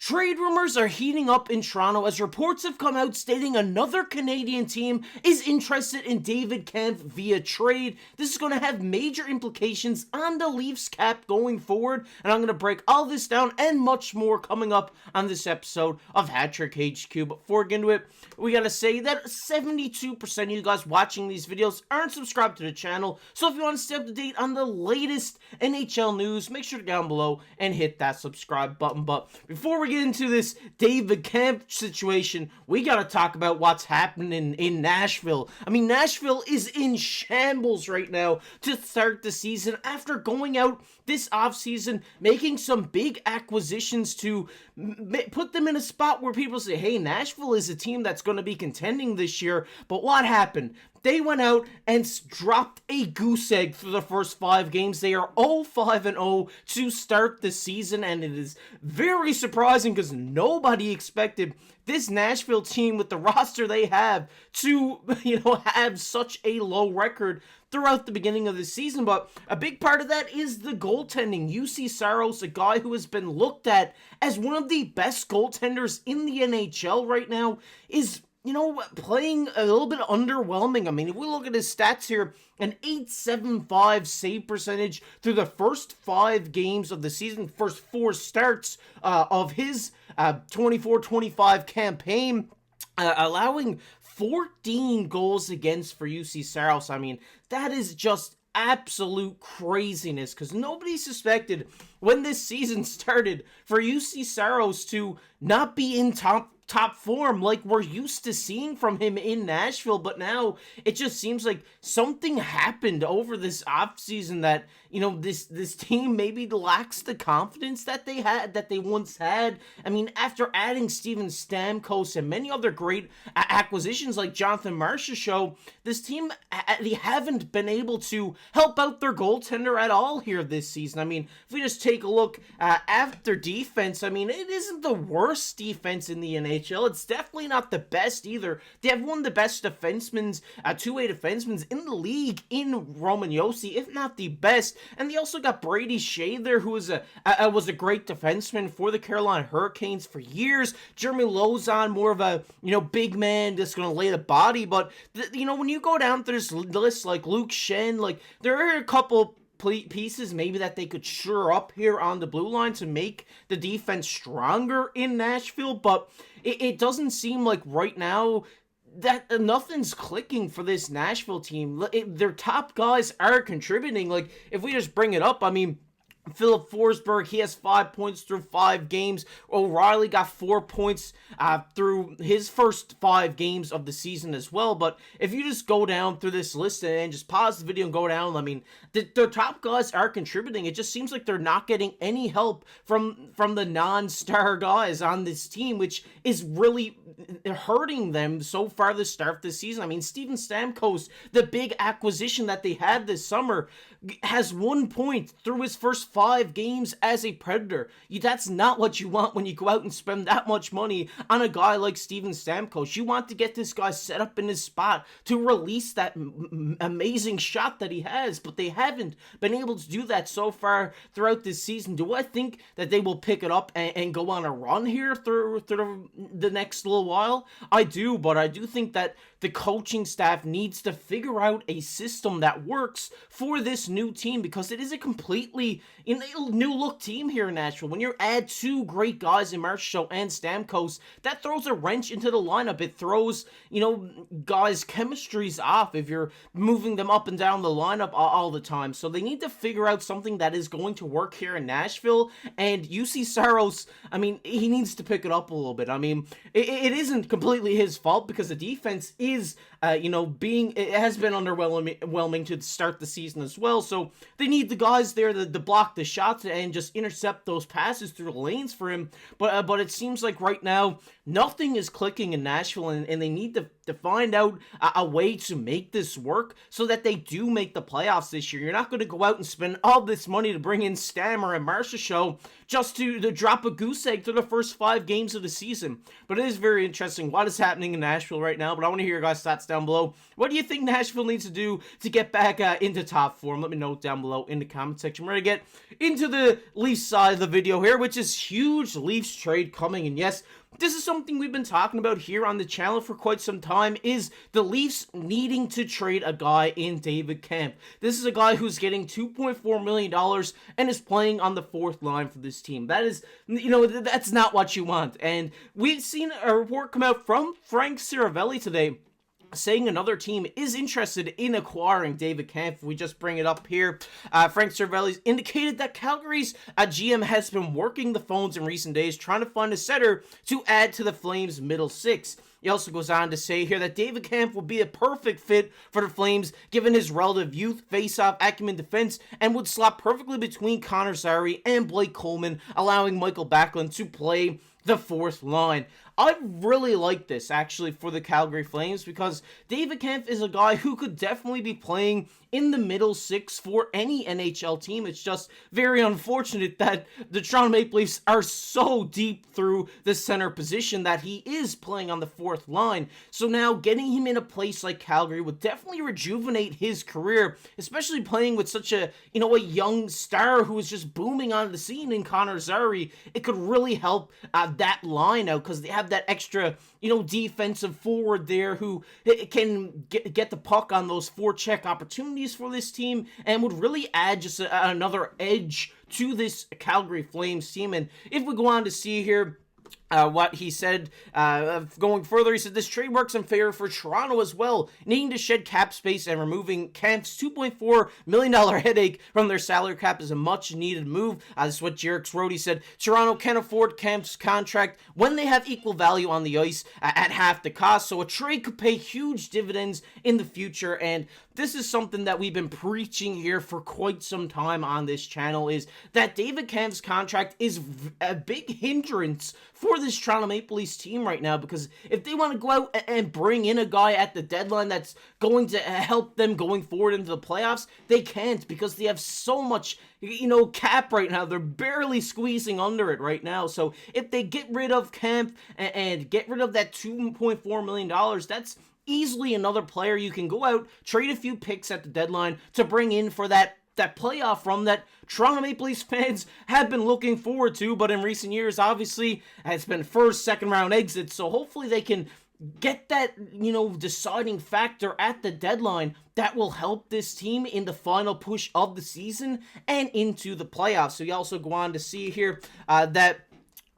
Trade rumors are heating up in Toronto as reports have come out stating another Canadian team is interested in David Kampf via trade. This is going to have major implications on the Leafs cap going forward, and I'm going to break all this down and much more coming up on this episode of Hattrick HQ. But before we get into it, we got to say that 72% of you guys watching these videos aren't subscribed to the channel, so if you want to stay up to date on the latest NHL news, make sure to go down below and hit that subscribe button. But before we get into this David Kampf situation, we got to talk about what's happening in Nashville. I mean, Nashville is in shambles right now to start the season after going out this offseason, making some big acquisitions to put them in a spot where people say, hey, Nashville is a team that's going to be contending this year. But what happened? They went out and dropped a goose egg through the first 5 games. They are 0-5-0 to start the season, and it is very surprising because nobody expected this Nashville team with the roster they have to, have such a low record throughout the beginning of the season. But a big part of that is the goaltending. Juuse Saros, a guy who has been looked at as one of the best goaltenders in the NHL right now, is playing a little bit underwhelming. I mean, if we look at his stats here, an .875 save percentage through the first 5 games of the season, first 4 starts of his 24-25 campaign, allowing 14 goals against for Juuse Saros. I mean, that is just absolute craziness, because nobody suspected when this season started for Juuse Saros to not be in top form like we're used to seeing from him in Nashville. But now it just seems like something happened over this offseason that this team maybe lacks the confidence that they once had. I mean, after adding Steven Stamkos and many other great acquisitions like Jonathan Marchessault, this team they haven't been able to help out their goaltender at all here this season. I mean, if we just take a look at their defense, I mean, it isn't the worst defense in the NHL. It's definitely not the best either. They have one of the best defensemen, two-way defensemen in the league in Roman Josi, if not the best. And they also got Brady Shea there, who was a great defenseman for the Carolina Hurricanes for years. Jeremy Lauzon, more of a big man just going to lay the body. But when you go down through this list, like Luke Shen, like there are a couple pieces maybe that they could shore up here on the blue line to make the defense stronger in Nashville, but it doesn't seem like right now that nothing's clicking for this Nashville team. Their top guys are contributing. Like, if we just bring it up, I mean, Philip Forsberg, he has 5 points through 5 games. O'Reilly got 4 points through his first 5 games of the season as well. But if you just go down through this list and just pause the video and go down, I mean, the top guys are contributing. It just seems like they're not getting any help from the non-star guys on this team, which is really hurting them so far the start of the season. I mean, Steven Stamkos, the big acquisition that they had this summer, has 1 point through his first 5 games as a Predator. That's not what you want when you go out and spend that much money on a guy like Steven Stamkos. You want to get this guy set up in his spot to release that amazing shot that he has, but they haven't been able to do that so far throughout this season. Do I think that they will pick it up and go on a run here through the next little while? I do, but I do think that the coaching staff needs to figure out a system that works for this new team, because it is a completely new look team here in Nashville. When you add 2 great guys in Marchessault and Stamkos, that throws a wrench into the lineup. It throws, guys' chemistries off if you're moving them up and down the lineup all the time. So they need to figure out something that is going to work here in Nashville. And Juuse Saros, I mean, he needs to pick it up a little bit. I mean, it isn't completely his fault, because the defense is it has been underwhelming to start the season as well. So they need the guys there to block the shots and just intercept those passes through the lanes for him. But it seems like right now nothing is clicking in Nashville, and they need to find out a way to make this work so that they do make the playoffs this year. You're not going to go out and spend all this money to bring in Stammer and Marchessault just to drop a goose egg through the first 5 games of the season. But it is very interesting what is happening in Nashville right now. But I want to hear your guys' thoughts down below. What do you think Nashville needs to do to get back into top form? Let me know down below in the comment section. We're going to get into the Leafs side of the video here, which is huge Leafs trade coming. And yes, this is something we've been talking about here on the channel for quite some time, is the Leafs needing to trade a guy in David Kampf. This is a guy who's getting $2.4 million and is playing on the 4th line for this team. That is, that's not what you want. And we've seen a report come out from Frank Seravalli today saying another team is interested in acquiring David Kampf. We just bring it up here. Frank Seravalli indicated that Calgary's GM has been working the phones in recent days trying to find a setter to add to the Flames' middle 6. He also goes on to say here that David Kampf will be a perfect fit for the Flames given his relative youth, face-off, acumen, defense, and would slot perfectly between Connor Zary and Blake Coleman, allowing Michael Backlund to play the 4th line. I really like this, actually, for the Calgary Flames, because David Kampf is a guy who could definitely be playing in the middle 6 for any NHL team. It's just very unfortunate that the Toronto Maple Leafs are so deep through the center position that he is playing on the 4th line. So now getting him in a place like Calgary would definitely rejuvenate his career, especially playing with such a young star who is just booming on the scene in Connor Zary. It could really help that line out, because they have that extra, defensive forward there who can get the puck on those forecheck opportunities for this team, and would really add just another edge to this Calgary Flames team. And if we go on to see here what he said, going further, he said this trade works in favor for Toronto as well, needing to shed cap space and removing Kampf's $2.4 million headache from their salary cap is a much needed move. This is what Jerick's wrote. He said Toronto can afford Kampf's contract when they have equal value on the ice at half the cost, so a trade could pay huge dividends in the future. And this is something that we've been preaching here for quite some time on this channel, is that David Kampf's contract is a big hindrance for this Toronto Maple Leafs team right now, because if they want to go out and bring in a guy at the deadline that's going to help them going forward into the playoffs, they can't, because they have so much, cap right now. They're barely squeezing under it right now. So if they get rid of Kampf and get rid of that $2.4 million, that's easily another player you can go out, trade a few picks at the deadline to bring in for that playoff run that Toronto Maple Leafs fans have been looking forward to. But in recent years, obviously, it's been first, second round exits. So hopefully they can get that, deciding factor at the deadline that will help this team in the final push of the season and into the playoffs. So you also go on to see here that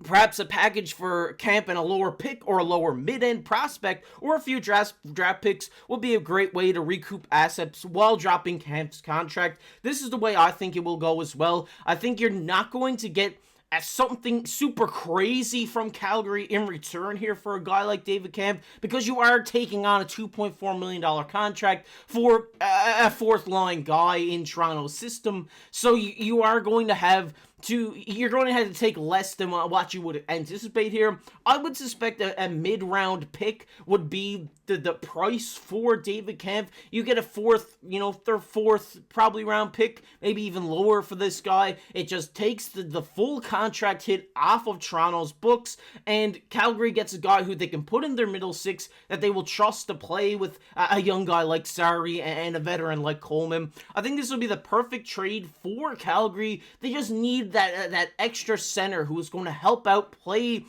perhaps a package for Kampf and a lower pick or a lower mid-end prospect or a few draft picks would be a great way to recoup assets while dropping Kampf's contract. This is the way I think it will go as well. I think you're not going to get something super crazy from Calgary in return here for a guy like David Kampf, because you are taking on a $2.4 million contract for a 4th line guy in Toronto's system. So you are going to have you're going to have to take less than what you would anticipate here. I would suspect a mid-round pick would be the price for David Kampf. You get a 4th, their 4th probably round pick, maybe even lower for this guy. It just takes the full contract hit off of Toronto's books, and Calgary gets a guy who they can put in their middle 6 that they will trust to play with a young guy like Zary and a veteran like Coleman. I think this will be the perfect trade for Calgary. They just need that extra center who is going to help out play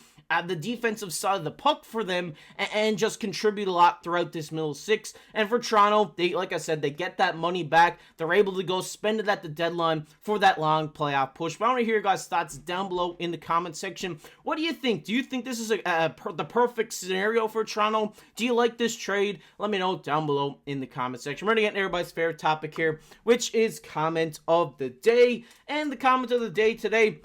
the defensive side of the puck for them and just contribute a lot throughout this middle 6. And for Toronto, like I said, they get that money back. They're able to go spend it at the deadline for that long playoff push. But I want to hear your guys' thoughts down below in the comment section. What do you think? Do you think this is the perfect scenario for Toronto? Do you like this trade? Let me know down below in the comment section. We're going to get into everybody's favorite topic here, which is comment of the day. And the comment of the day today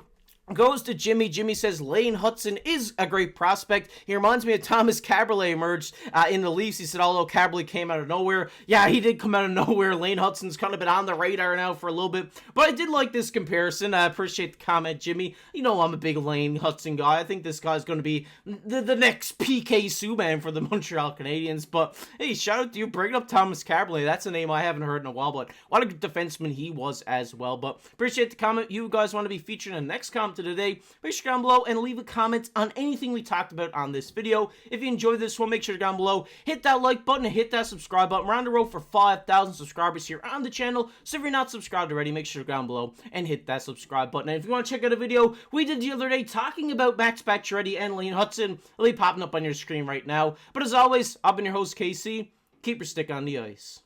goes to Jimmy. Jimmy says Lane Hutson is a great prospect. He reminds me of Thomas Caberlet emerged in the Leafs. He said, although Caberlet came out of nowhere. Yeah, he did come out of nowhere. Lane Hutson's kind of been on the radar now for a little bit. But I did like this comparison. I appreciate the comment, Jimmy. I'm a big Lane Hutson guy. I think this guy's going to be the next PK Subban for the Montreal Canadiens. But hey, shout out to you bringing up Thomas Caberlet. That's a name I haven't heard in a while. But what a good defenseman he was as well. But appreciate the comment. You guys want to be featured in the next comment content today, make sure to go down below and leave a comment on anything we talked about on this video. If you enjoyed this one, make sure to go down below, hit that like button, and hit that subscribe button. We're on the road for 5,000 subscribers here on the channel, so if you're not subscribed already, make sure to go down below and hit that subscribe button. And if you want to check out a video we did the other day talking about Max Pacioretty and Lane Hutson, it'll be popping up on your screen right now. But as always, I've been your host, KC. Keep your stick on the ice.